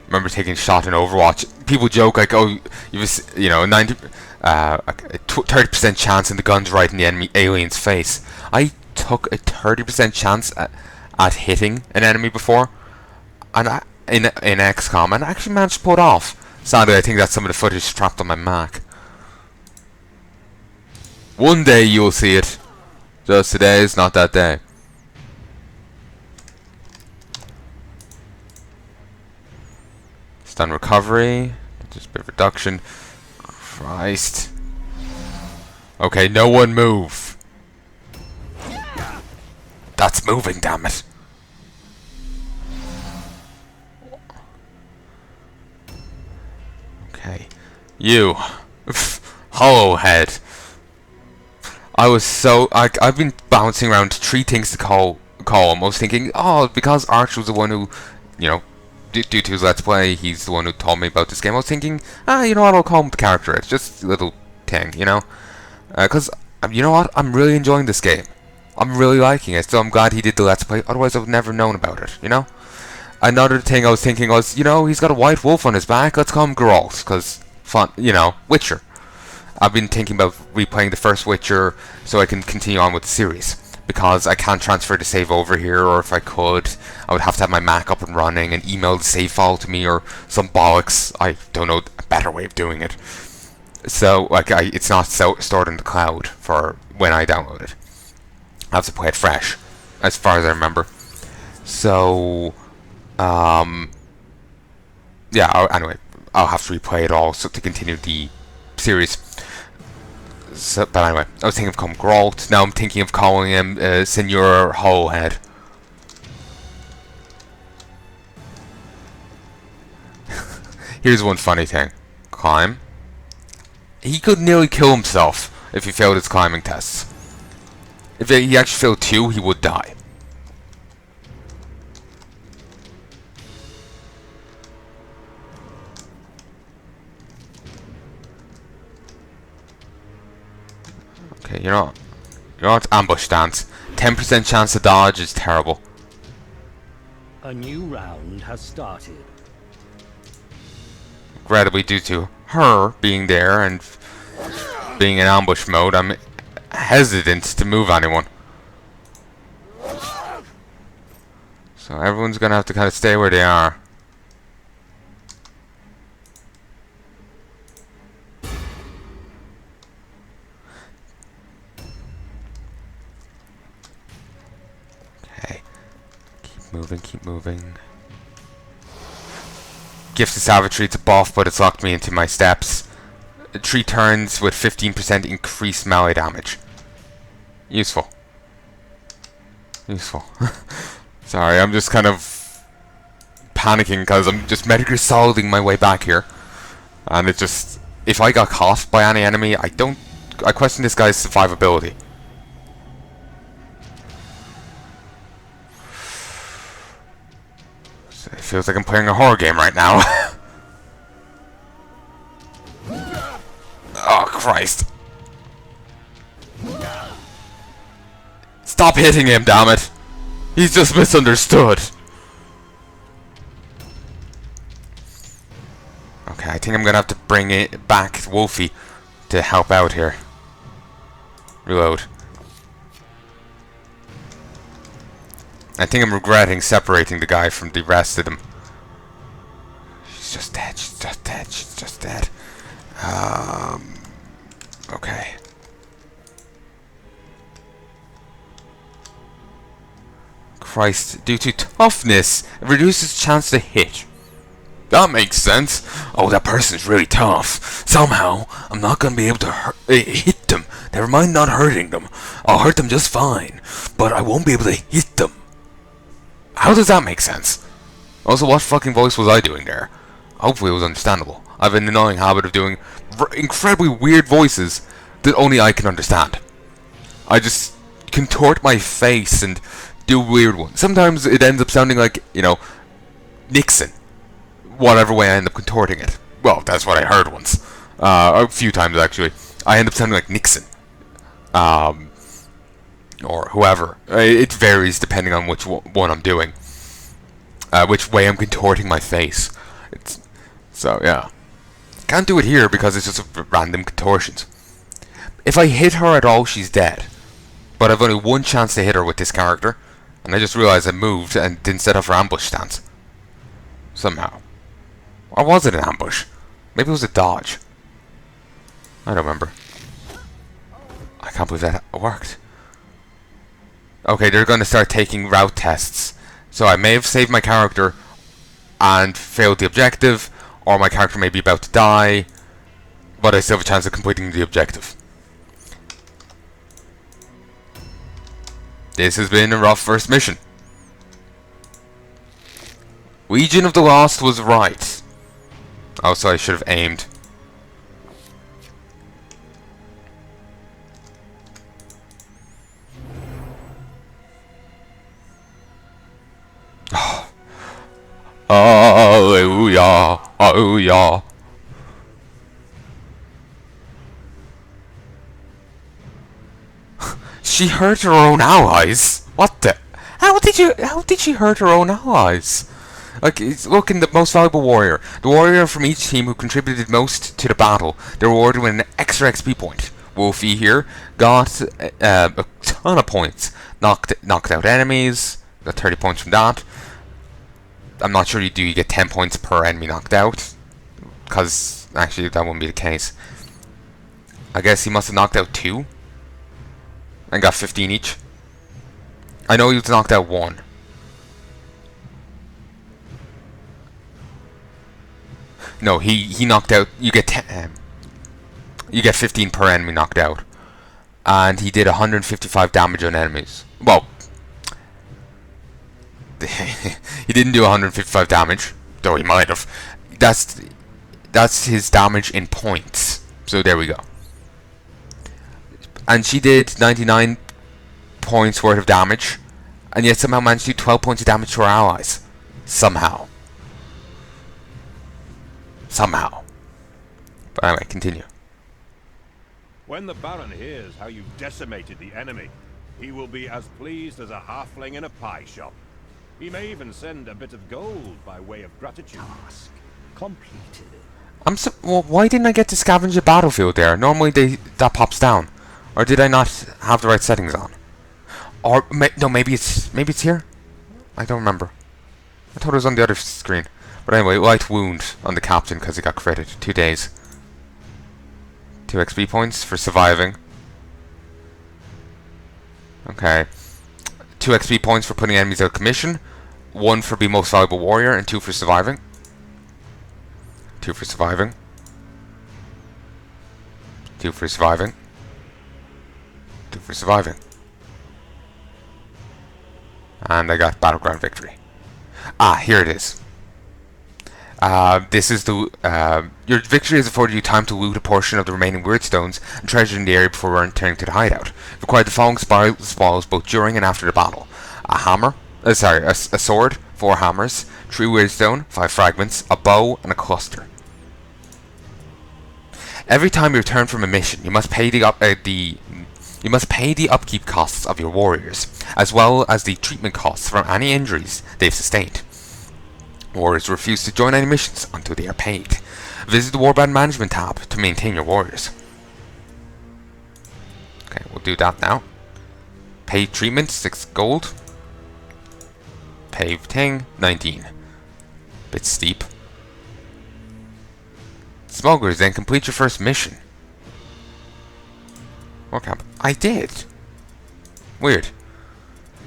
remember taking a shot in Overwatch. People joke like, "Oh, you have you know, 30% chance and the gun's right in the enemy alien's face." I took a 30% chance at hitting an enemy before, and in XCOM, and I actually managed to pull it off. Sadly, I think that's some of the footage trapped on my Mac. One day you'll see it. Just today is not that day. Stun recovery. Just a bit of reduction. Christ. Okay, no one move. That's moving, damn it. Okay. You. Hollow head. I've been bouncing around three things to call him. I was thinking, oh, because Arch was the one who, you know, due to his Let's Play, he's the one who told me about this game. I was thinking, you know what, I'll call him the character. It's just a little thing, you know? Because, you know what, I'm really enjoying this game. I'm really liking it, so I'm glad he did the Let's Play, otherwise I would never known about it, you know? Another thing I was thinking was, you know, he's got a white wolf on his back, let's call him Geralt, because, fun, you know, Witcher. I've been thinking about replaying the first Witcher so I can continue on with the series, because I can't transfer the save over here, or if I could, I would have to have my Mac up and running and email the save file to me or some bollocks. I don't know a better way of doing it. So, like, it's not stored in the cloud for when I download it. I have to play it fresh, as far as I remember. So, yeah, anyway, I'll have to replay it all to continue the series. So, but anyway, I was thinking of calling him Geralt. Now I'm thinking of calling him Senor Hollowhead. Here's one funny thing. Climb. He could nearly kill himself if he failed his climbing tests. If he actually failed 2, he would die. Okay, you know what? Ambush stance. 10% chance to dodge is terrible. A new round has started. Regrettably, due to her being there and being in ambush mode, I'm hesitant to move anyone. So everyone's gonna have to kind of stay where they are. Keep moving. Gift of Savagery, it's a buff, but it's locked me into my steps. 3 turns with 15% increased melee damage. Useful. Sorry, I'm just kind of panicking because I'm just Metal Soliding my way back here. And it just, if I got caught by any enemy, I question this guy's survivability. It feels like I'm playing a horror game right now. Oh, Christ. Stop hitting him, damn it. He's just misunderstood. Okay, I think I'm gonna have to bring it back Wolfie to help out here. Reload. I think I'm regretting separating the guy from the rest of them. She's just dead. Okay. Christ, due to toughness, it reduces chance to hit. That makes sense. Oh, that person's really tough. Somehow, I'm not gonna be able to hit them. Never mind not hurting them. I'll hurt them just fine, but I won't be able to hit them. How does that make sense? Also, what fucking voice was I doing there? Hopefully it was understandable. I have an annoying habit of doing incredibly weird voices that only I can understand. I just contort my face and do weird ones. Sometimes it ends up sounding like, you know, Nixon. Whatever way I end up contorting it. Well, that's what I heard once. A few times, actually. I end up sounding like Nixon. Or whoever. It varies depending on which one I'm doing. Which way I'm contorting my face. It's so yeah. Can't do it here because it's just random contortions. If I hit her at all, she's dead. But I've only one chance to hit her with this character, and I just realised I moved and didn't set up for ambush stance. Somehow. Or was it an ambush? Maybe it was a dodge. I don't remember. I can't believe that worked. Okay, they're going to start taking route tests. So I may have saved my character and failed the objective, or my character may be about to die, but I still have a chance of completing the objective. This has been a rough first mission. Legion of the Lost was right. Also, I should have aimed. Hallelujah, hallelujah. She hurt her own allies. What the? How did she hurt her own allies? Like, look, in the most valuable warrior. The warrior from each team who contributed most to the battle. They're rewarded with an extra XP point. Wolfie here got a ton of points. Knocked out enemies. Got 30 points from that. I'm not sure you get 10 points per enemy knocked out. Because, actually, that wouldn't be the case. I guess he must have knocked out 2. And got 15 each. I know he was knocked out 1. No, he knocked out. You get 10. You get 15 per enemy knocked out, and he did 155 damage on enemies. Well, he didn't do 155 damage, though he might have. That's his damage in points. So there we go. And she did 99 points worth of damage, and yet somehow managed to do 12 points of damage to her allies. Somehow. But anyway, continue. When the Baron hears how you've decimated the enemy, he will be as pleased as a halfling in a pie shop. He may even send a bit of gold by way of gratitude. Task completed. Well, why didn't I get to scavenge the battlefield there? Normally that pops down. Or did I not have the right settings on? Or no, maybe it's here. I don't remember. I thought it was on the other screen. But anyway, light wound on the captain because he got credit. 2 days. 2 XP points for surviving. Okay. 2 XP points for putting enemies out of commission. 1 for being most valuable warrior, and 2 for surviving. 2 for surviving. 2 for surviving. 2 for surviving. And I got battleground victory. Ah, here it is. This is the your victory has afforded you time to loot a portion of the remaining weird stones and treasure in the area before returning to the hideout. Require the following spoils both during and after the battle: a hammer, a sword, 4 hammers, 3 weird stone, 5 fragments, a bow, and a cluster. Every time you return from a mission, you must pay the upkeep costs of your warriors, as well as the treatment costs from any injuries they've sustained. Warriors refuse to join any missions until they are paid. Visit the Warband Management tab to maintain your warriors. Okay, we'll do that now. Pay treatment, 6 gold. Pay thing, 19. Bit steep. Smugglers, then complete your first mission. War camp. I did. Weird.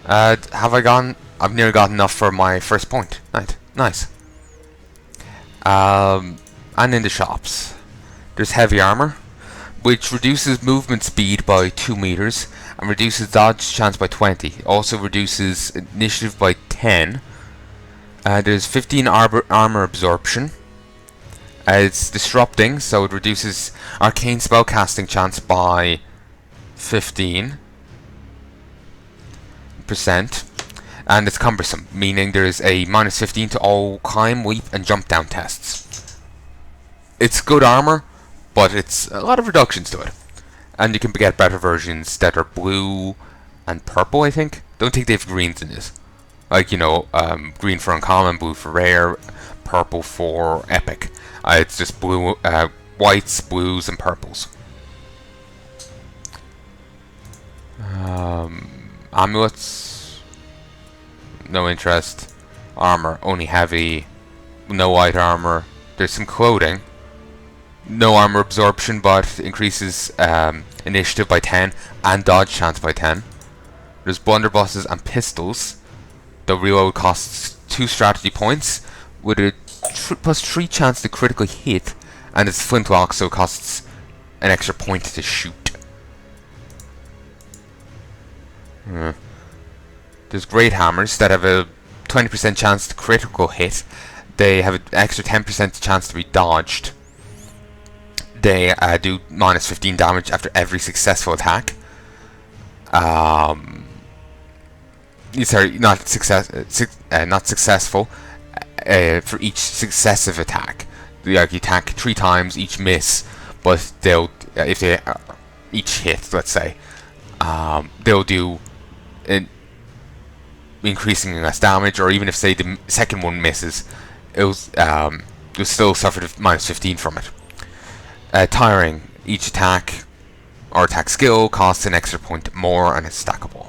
Have I gone? I've nearly got enough for my first point. Right. Nice. And in the shops, there's heavy armor, which reduces movement speed by 2 meters and reduces dodge chance by 20. Also reduces initiative by 10. There's 15 armor absorption. It's disrupting, so it reduces arcane spellcasting chance by 15%. And it's cumbersome, meaning there is a -15 to all climb, leap, and jump down tests. It's good armor, but it's a lot of reductions to it. And you can get better versions that are blue and purple, I think. Don't think they have greens in this. Like, you know, green for uncommon, blue for rare, purple for epic. It's just blue, whites, blues, and purples. Amulets, no interest. Armor, only heavy. No white armor. There's some clothing. No armor absorption, but increases initiative by 10 and dodge chance by 10. There's blunderbusses and pistols. The reload costs 2 strategy points with a plus 3 chance to critical hit, and it's flintlock, so it costs an extra point to shoot. There's great hammers that have a 20% chance to critical hit. They have an extra 10% chance to be dodged. They do minus 15 damage after every successful attack. Sorry, not successful. For each successive attack, you attack 3 times, each miss, but they'll if they each hit, let's say, they'll do increasing less damage, or even if say the second one misses, you'll still suffer the minus 15 from it. Tiring, each attack or attack skill costs an extra point more and is stackable.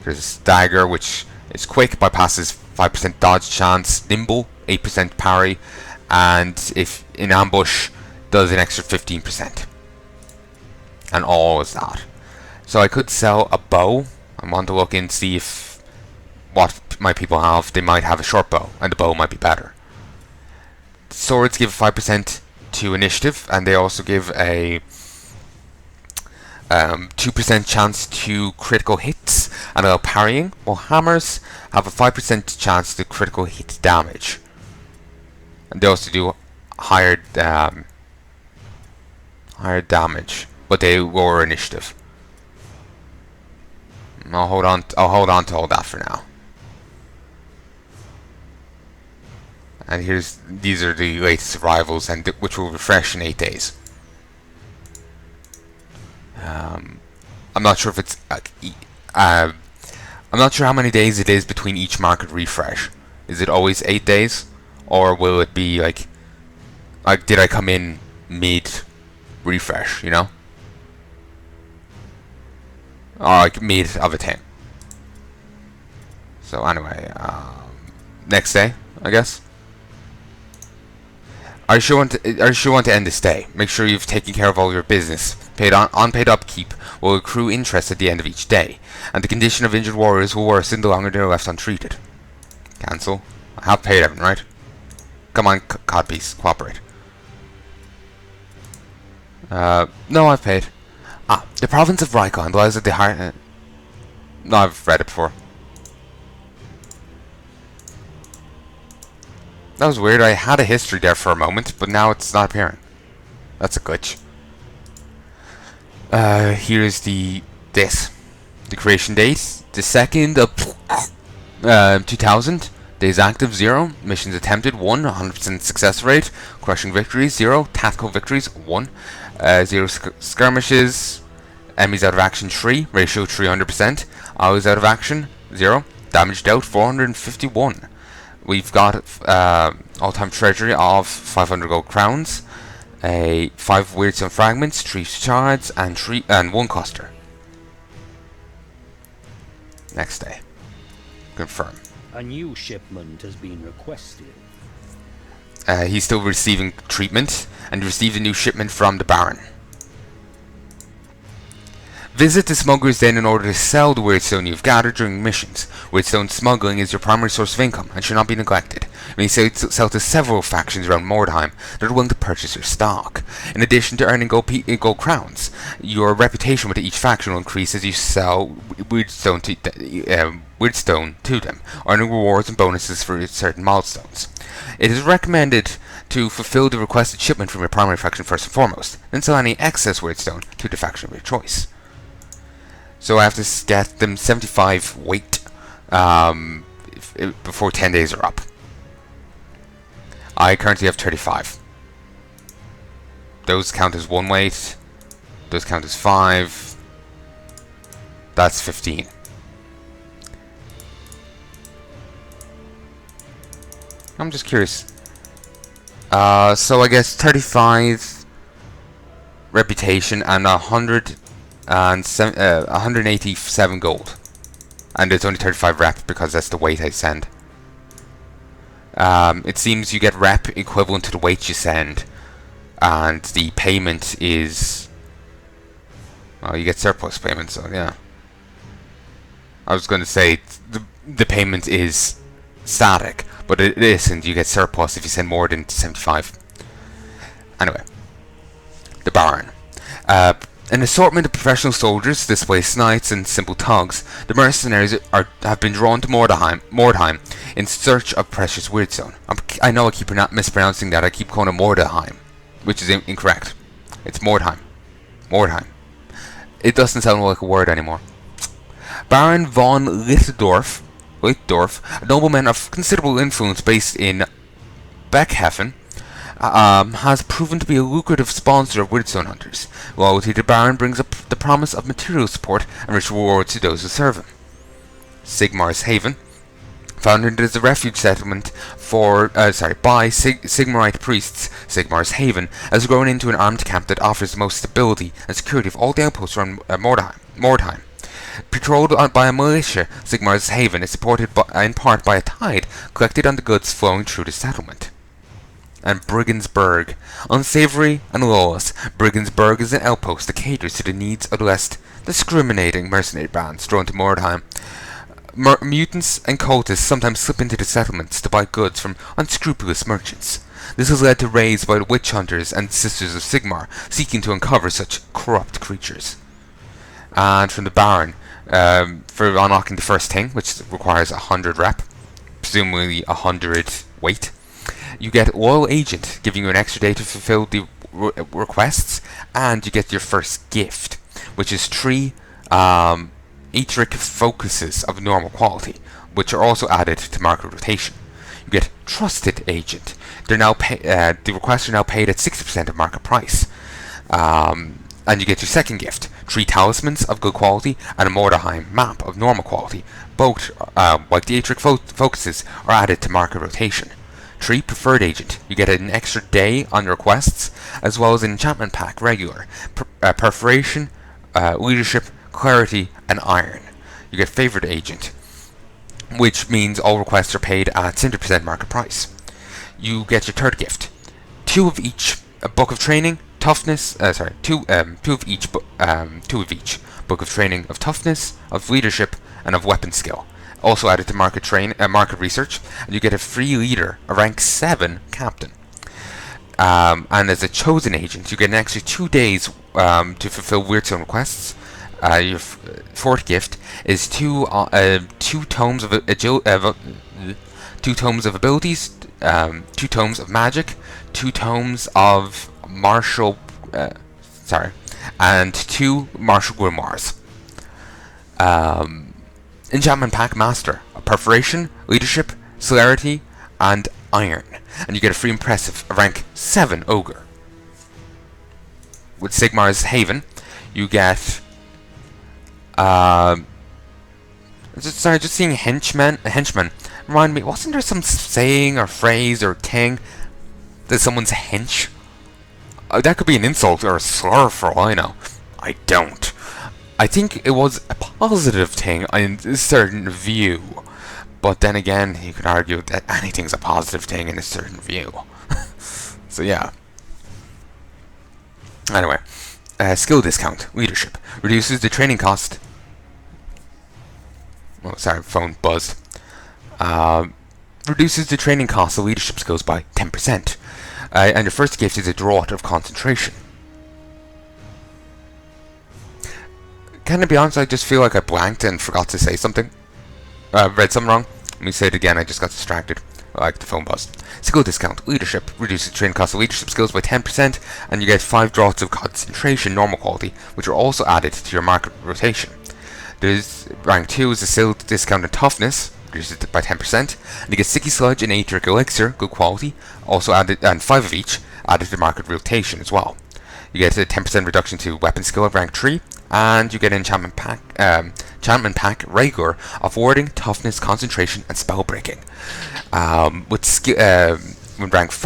There's a stagger, which is quick, bypasses 5% dodge chance, nimble, 8% parry, and if in ambush, does an extra 15%. And all is that. So I could sell a bow. I want to look and see if what my people have. They might have a short bow, and the bow might be better. Swords give 5% to initiative, and they also give a 2% chance to critical hits and allow parrying, while hammers have a 5% chance to critical hit damage. And they also do higher damage, but they lower initiative. I'll hold on to all that for now. And these are the latest arrivals, and which will refresh in 8 days. I'm not sure if it's I'm not sure how many days it is between each market refresh. Is it always 8 days, or will it be like did I come in mid refresh, you know, or like mid of a thing? So anyway, next day, I guess. I sure want to end this day. Make sure you've taken care of all your business. Unpaid upkeep will accrue interest at the end of each day, and the condition of injured warriors will worsen the longer they're left untreated. Cancel. I have paid everyone, right? Come on, codpiece, cooperate. No, I've paid. The province of Rykland lies at the heart. No, I've read it before. That was weird. I had a history there for a moment, but now it's not appearing. That's a glitch. Here's the creation date, the 2nd of 2000. Days active 0, missions attempted 1, 100% success rate, crushing victories 0, tactical victories 1, 0 skirmishes, enemies out of action 3, ratio 300%, allies out of action 0, damage dealt 451. We've got all-time treasury of 500 gold crowns, 5 weirdstone fragments, 3 shards, and 1 cluster. Next day. Confirm. A new shipment has been requested. He's still receiving treatment, and received a new shipment from the Baron. Visit the Smuggler's Den in order to sell the weirdstone you've gathered during missions. Weirdstone smuggling is your primary source of income and should not be neglected. You may sell to several factions around Mordheim that are willing to purchase your stock. In addition to earning gold crowns, your reputation with each faction will increase as you sell weirdstone to them, earning rewards and bonuses for certain milestones. It is recommended to fulfill the requested shipment from your primary faction first and foremost, then sell any excess weirdstone to the faction of your choice. So I have to get them 75 weight before 10 days are up. I currently have 35. Those count as 1 weight. Those count as 5. That's 15. I'm just curious So I guess 35 reputation and 187 gold. And it's only 35 rep because that's the weight I send. It seems you get rep equivalent to the weight you send, and the payment is... well, you get surplus payment, so yeah. I was going to say the payment is static, but it isn't. You get surplus if you send more than 75. Anyway, the Baron. An assortment of professional soldiers, displaced knights, and simple thugs, the mercenaries have been drawn to Mordheim in search of precious weirdstone. I know I keep mispronouncing that. I keep calling it Mordheim, which is incorrect. It's Mordheim. Mordheim. It doesn't sound like a word anymore. Baron von Littdorf, a nobleman of considerable influence based in Beckhaven, has proven to be a lucrative sponsor of weirdstone hunters. Loyalty to Baron brings up the promise of material support and rich rewards to those who serve him. Sigmar's Haven, founded as a refuge settlement by Sigmarite priests, Sigmar's Haven has grown into an armed camp that offers the most stability and security of all the outposts around Mordheim. Patrolled by a militia, Sigmar's Haven is supported in part by a tithe collected on the goods flowing through the settlement. And Brigensburg. Unsavory and lawless, Brigensburg is an outpost that caters to the needs of the less discriminating mercenary bands drawn to Mordheim. Mutants and cultists sometimes slip into the settlements to buy goods from unscrupulous merchants. This has led to raids by the witch hunters and Sisters of Sigmar, seeking to uncover such corrupt creatures. And from the Baron, for unlocking the first thing, which requires 100 rep, presumably 100 weight, you get Loyal Agent, giving you an extra day to fulfill the requests, and you get your first gift, which is 3 Aetheric focuses of normal quality, which are also added to market rotation. You get Trusted Agent. They're now the requests are now paid at 60% of market price. And you get your second gift, 3 Talismans of good quality and a Mordheim map of normal quality. Both, like the Aetheric focuses, are added to market rotation. 3 Preferred Agent. You get an extra day on requests, as well as an enchantment pack regular. Perforation, Leadership, Clarity, and Iron. You get Favored Agent, which means all requests are paid at 70% market price. You get your third gift, 2 of each. A Book of Training, Toughness. Two of each. 2 of each. Book of Training of Toughness, of Leadership, and of Weapon Skill. Also added to market research, and you get a free leader, a rank 7 captain. And as a chosen agent, you get an extra 2 days to fulfill weirdstone requests. Your fourth gift is 2 tomes of 2 tomes of abilities, 2 tomes of magic, 2 tomes of martial, and 2 martial grimoires. Enchantment Pack Master, a Perforation, Leadership, Celerity, and Iron. And you get a free impressive, a rank 7 Ogre. With Sigmar's Haven, you get... just seeing henchmen. Remind me, wasn't there some saying or phrase or thing that someone's hench? That could be an insult or a slur for all I know. I don't. I think it was a positive thing in a certain view, but then again, you could argue that anything's a positive thing in a certain view. So yeah. Anyway, skill discount, Leadership, reduces the training cost. Oh, sorry, phone buzzed. Reduces the training cost of leadership skills by 10%. And your first gift is a Draught of Concentration. Can I be honest, I just feel like I blanked and forgot to say something. Read something wrong. Let me say it again, I just got distracted. Like the phone buzz. Skill discount. Leadership. Reduces the training cost of leadership skills by 10%, and you get 5 Draughts of Concentration normal quality, which are also added to your market rotation. There's rank 2 is a skill discount in toughness, reduces it by 10%, and you get Sticky Sludge and Aetheric Elixir, good quality, also added, and 5 of each, added to market rotation as well. You get a 10% reduction to weapon skill at rank 3, and you get an enchantment pack regular of warding, toughness, concentration, and spell breaking. With rank 4.